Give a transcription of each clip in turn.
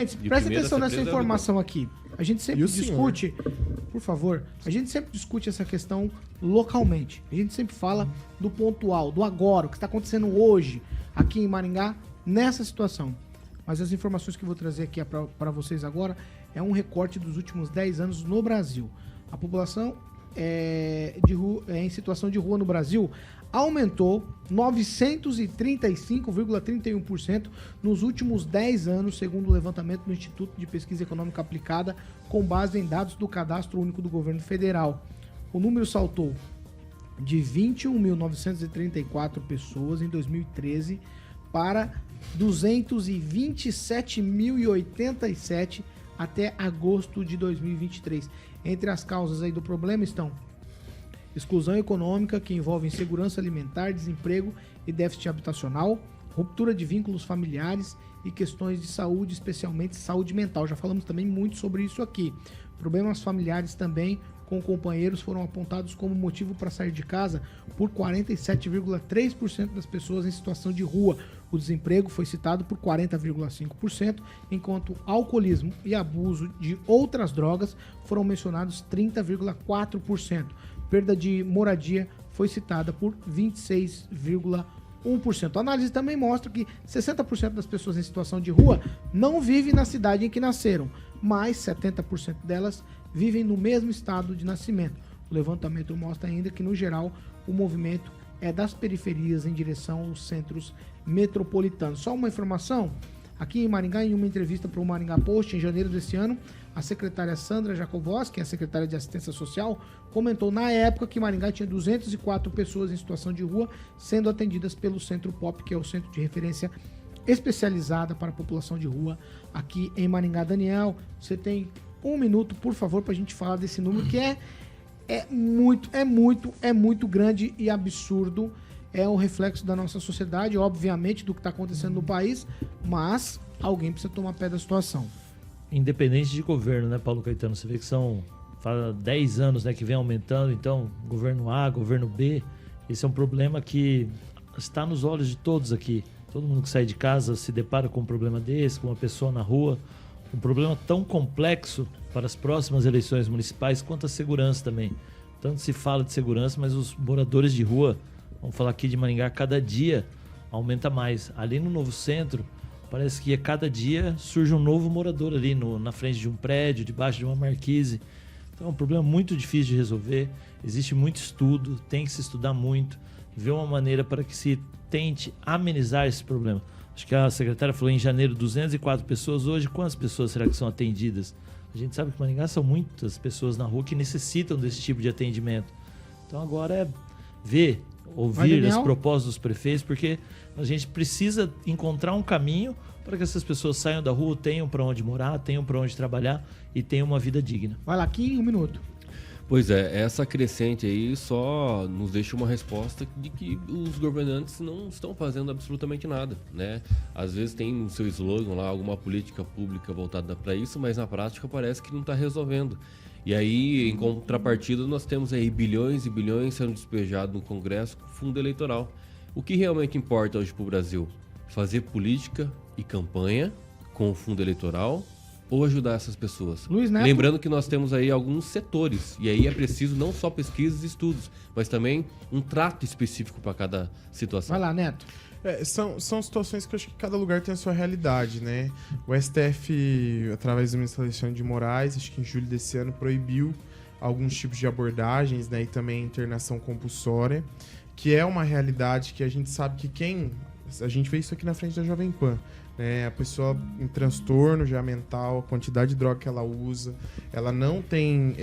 Gente, presta atenção nessa informação aqui. A gente sempre discute, por favor, a gente sempre discute essa questão localmente. A gente sempre fala do pontual, do agora, o que está acontecendo hoje aqui em Maringá, nessa situação. Mas as informações que eu vou trazer aqui para vocês agora é um recorte dos últimos 10 anos no Brasil. A população em situação de rua no Brasil aumentou 935,31% nos últimos 10 anos, segundo o levantamento do Instituto de Pesquisa Econômica Aplicada, com base em dados do Cadastro Único do Governo Federal. O número saltou de 21.934 pessoas em 2013 para 227.087 até agosto de 2023. Entre as causas aí do problema estão exclusão econômica, que envolve insegurança alimentar, desemprego e déficit habitacional, ruptura de vínculos familiares e questões de saúde, especialmente saúde mental. Já falamos também muito sobre isso aqui. Problemas familiares também com companheiros foram apontados como motivo para sair de casa por 47,3% das pessoas em situação de rua. O desemprego foi citado por 40,5%, enquanto alcoolismo e abuso de outras drogas foram mencionados 30,4%. Perda de moradia foi citada por 26,1%. A análise também mostra que 60% das pessoas em situação de rua não vivem na cidade em que nasceram, mas 70% delas vivem no mesmo estado de nascimento. O levantamento mostra ainda que, no geral, o movimento é das periferias em direção aos centros metropolitanos. Só uma informação, aqui em Maringá, em uma entrevista para o Maringá Post, em janeiro desse ano, a secretária Sandra Jacobowski, a secretária de Assistência Social, comentou na época que Maringá tinha 204 pessoas em situação de rua sendo atendidas pelo Centro POP, que é o Centro de Referência Especializada para a População de Rua aqui em Maringá. Daniel, você tem um minuto, por favor, para a gente falar desse número que é muito grande e absurdo. É um reflexo da nossa sociedade, obviamente, do que está acontecendo no país, mas alguém precisa tomar pé da situação. Independente de governo, né, Paulo Caetano? Você vê que são 10 anos, né, que vem aumentando, então, governo A, governo B, esse é um problema que está nos olhos de todos aqui. Todo mundo que sai de casa se depara com um problema desse, com uma pessoa na rua, um problema tão complexo para as próximas eleições municipais quanto a segurança também. Tanto se fala de segurança, mas os moradores de rua, vamos falar aqui de Maringá, cada dia aumenta mais. Ali no Novo Centro, parece que a cada dia surge um novo morador ali na frente de um prédio, debaixo de uma marquise. Então é um problema muito difícil de resolver. Existe muito estudo, tem que se estudar muito, ver uma maneira para que se tente amenizar esse problema. Acho que a secretária falou em janeiro 204 pessoas. Hoje, quantas pessoas será que são atendidas? A gente sabe que Maringá são muitas pessoas na rua que necessitam desse tipo de atendimento. Então agora é ver, ouvir as propostas dos prefeitos, porque a gente precisa encontrar um caminho para que essas pessoas saiam da rua, tenham para onde morar, tenham para onde trabalhar e tenham uma vida digna. Vai lá, aqui em um minuto. Pois é, essa crescente aí só nos deixa uma resposta de que os governantes não estão fazendo absolutamente nada, né? Às vezes tem no seu slogan lá alguma política pública voltada para isso, mas na prática parece que não está resolvendo. E aí, em contrapartida, nós temos aí bilhões e bilhões sendo despejados no Congresso com fundo eleitoral. O que realmente importa hoje para o Brasil? Fazer política e campanha com o fundo eleitoral ou ajudar essas pessoas? Luiz Neto. Lembrando que nós temos aí alguns setores, e aí é preciso não só pesquisas e estudos, mas também um trato específico para cada situação. Vai lá, Neto. São situações que eu acho que cada lugar tem a sua realidade, né? O STF, através do ministro Alexandre de Moraes, acho que em julho desse ano, proibiu alguns tipos de abordagens, né? E também a internação compulsória, que é uma realidade que a gente sabe que a gente vê isso aqui na frente da Jovem Pan, né? A pessoa em transtorno já mental, a quantidade de droga que ela usa, ela não tem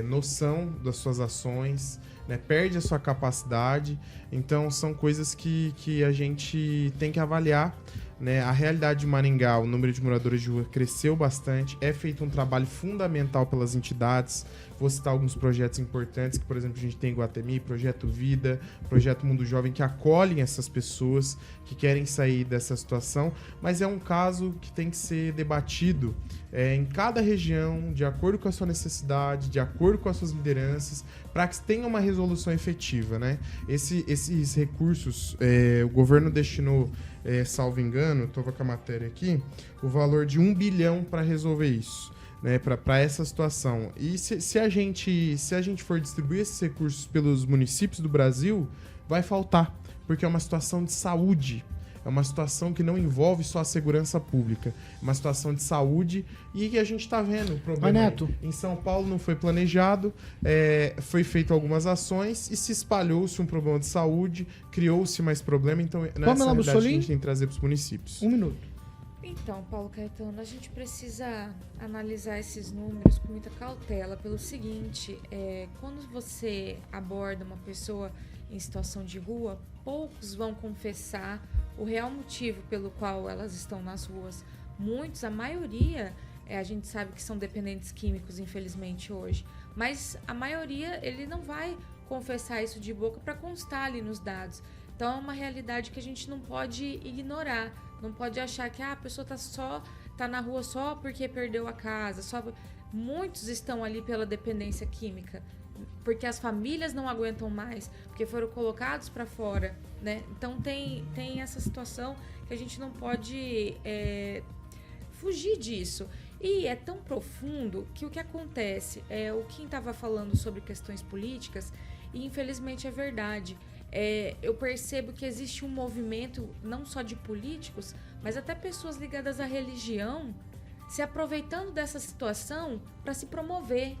noção das suas ações, né? Perde a sua capacidade. Então são coisas que a gente tem que avaliar, né? A realidade de Maringá, o número de moradores de rua cresceu bastante, é feito um trabalho fundamental pelas entidades. Vou citar alguns projetos importantes, que, por exemplo, a gente tem Guatemi, Projeto Vida, Projeto Mundo Jovem, que acolhem essas pessoas que querem sair dessa situação, mas é um caso que tem que ser debatido em cada região, de acordo com a sua necessidade, de acordo com as suas lideranças, para que tenha uma resolução efetiva, né? Esses recursos, o governo destinou salvo engano, estou com a matéria aqui, o valor de 1 bilhão para resolver isso. Né, para essa situação. E se a gente for distribuir esses recursos pelos municípios do Brasil, vai faltar, porque é uma situação de saúde. É uma situação que não envolve só a segurança pública. É uma situação de saúde e que a gente está vendo o problema. Neto. Em São Paulo não foi planejado, foi feito algumas ações e se espalhou-se um problema de saúde, criou-se mais problema. Então, nessa realidade, a gente tem que trazer para os municípios. 1 minuto. Então, Paulo Caetano, a gente precisa analisar esses números com muita cautela pelo seguinte, quando você aborda uma pessoa em situação de rua, poucos vão confessar o real motivo pelo qual elas estão nas ruas. Muitos, a maioria, a gente sabe que são dependentes químicos, infelizmente, hoje, mas a maioria, ele não vai confessar isso de boca para constar ali nos dados. Então, é uma realidade que a gente não pode ignorar. Não pode achar que a pessoa tá na rua só porque perdeu a casa. Muitos estão ali pela dependência química, porque as famílias não aguentam mais, porque foram colocados para fora, né? Então tem essa situação que a gente não pode fugir disso. E é tão profundo que o que acontece, o Kim estava falando sobre questões políticas, e infelizmente é verdade. Eu percebo que existe um movimento, não só de políticos, mas até pessoas ligadas à religião, se aproveitando dessa situação para se promover,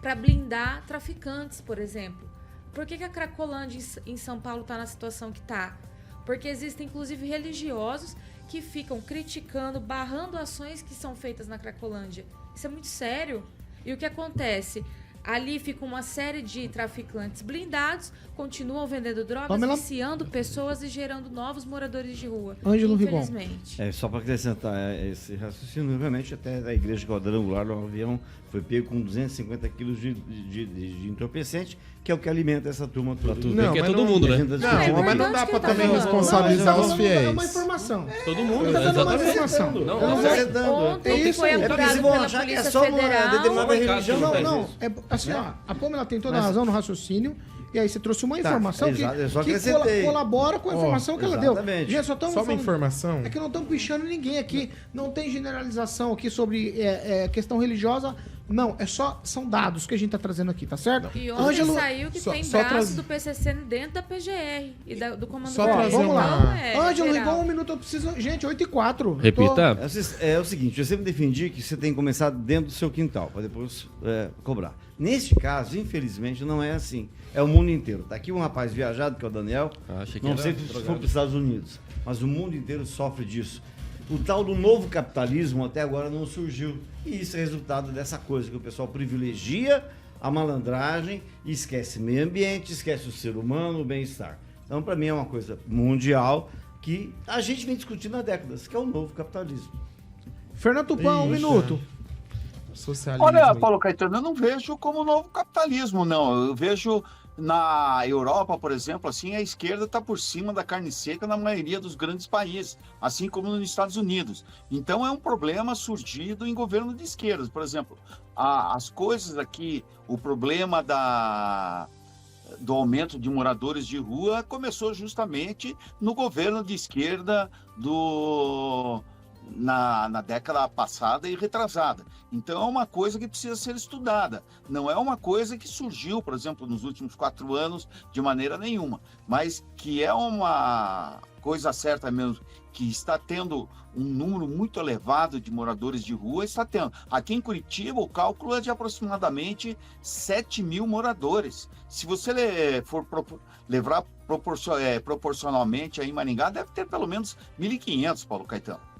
para blindar traficantes, por exemplo. Por que a Cracolândia em São Paulo está na situação que está? Porque existem, inclusive, religiosos que ficam criticando, barrando ações que são feitas na Cracolândia. Isso é muito sério. E o que acontece? Ali fica uma série de traficantes blindados, continuam vendendo drogas, viciando pessoas e gerando novos moradores de rua. Ângelo Rigon. Infelizmente. Só para acrescentar esse raciocínio, realmente até a igreja quadrangular do avião foi pego com 250 quilos de entorpecente, que é o que alimenta essa turma toda. Não, que é todo mundo, né? Não, mas não dá para também responsabilizar os fiéis. Uma informação. Todo mundo, Tá dando uma exatamente. informação. Ontem foi apurado Eles vão pela achar que é Polícia só uma Federal. determinada religião. Não. Assim, ó, a Pâmela tem toda a razão no raciocínio. E aí você trouxe uma informação eu só que acrescentei. colabora com a informação que ela deu. Exatamente. Gente, Só uma informação. É que não estamos pichando ninguém aqui. Não tem generalização aqui sobre questão religiosa. Não, são dados que a gente está trazendo aqui, tá certo? E ontem saiu que tem braço do PCC dentro da PGR e do Comando Só Vermelho. trazer Vamos lá. Ângelo, geral. ligou 1 minuto, eu preciso... Gente, 8h04. Repita. É o seguinte, eu sempre defendi que você tem que começar dentro do seu quintal, para depois cobrar. Neste caso, infelizmente, não é assim. É o mundo inteiro. Tá aqui um rapaz viajado, que é o Daniel, Achei que não era sei se drogado. for para os Estados Unidos, mas o mundo inteiro sofre disso. O tal do novo capitalismo até agora não surgiu. E isso é resultado dessa coisa, que o pessoal privilegia a malandragem e esquece meio ambiente, esquece o ser humano, o bem-estar. Então, para mim, é uma coisa mundial que a gente vem discutindo há décadas, que é o novo capitalismo. Fernando Tupan, 1 Ixi. minuto. Socialismo. Olha, Paulo Caetano, eu não vejo como novo capitalismo, não. Eu vejo na Europa, por exemplo, assim, a esquerda está por cima da carne seca na maioria dos grandes países, assim como nos Estados Unidos. Então é um problema surgido em governo de esquerdas. Por exemplo, as coisas aqui, o problema do aumento de moradores de rua começou justamente no governo de esquerda na década passada e retrasada. Então é uma coisa que precisa ser estudada. Não é uma coisa que surgiu, por exemplo, nos últimos 4 anos de maneira nenhuma, mas que é uma coisa certa mesmo, que está tendo um número muito elevado de moradores de rua, está tendo. Aqui em Curitiba, o cálculo é de aproximadamente 7 mil moradores. Se você for levar proporcionalmente aí em Maringá, deve ter pelo menos 1.500, Paulo Caetano.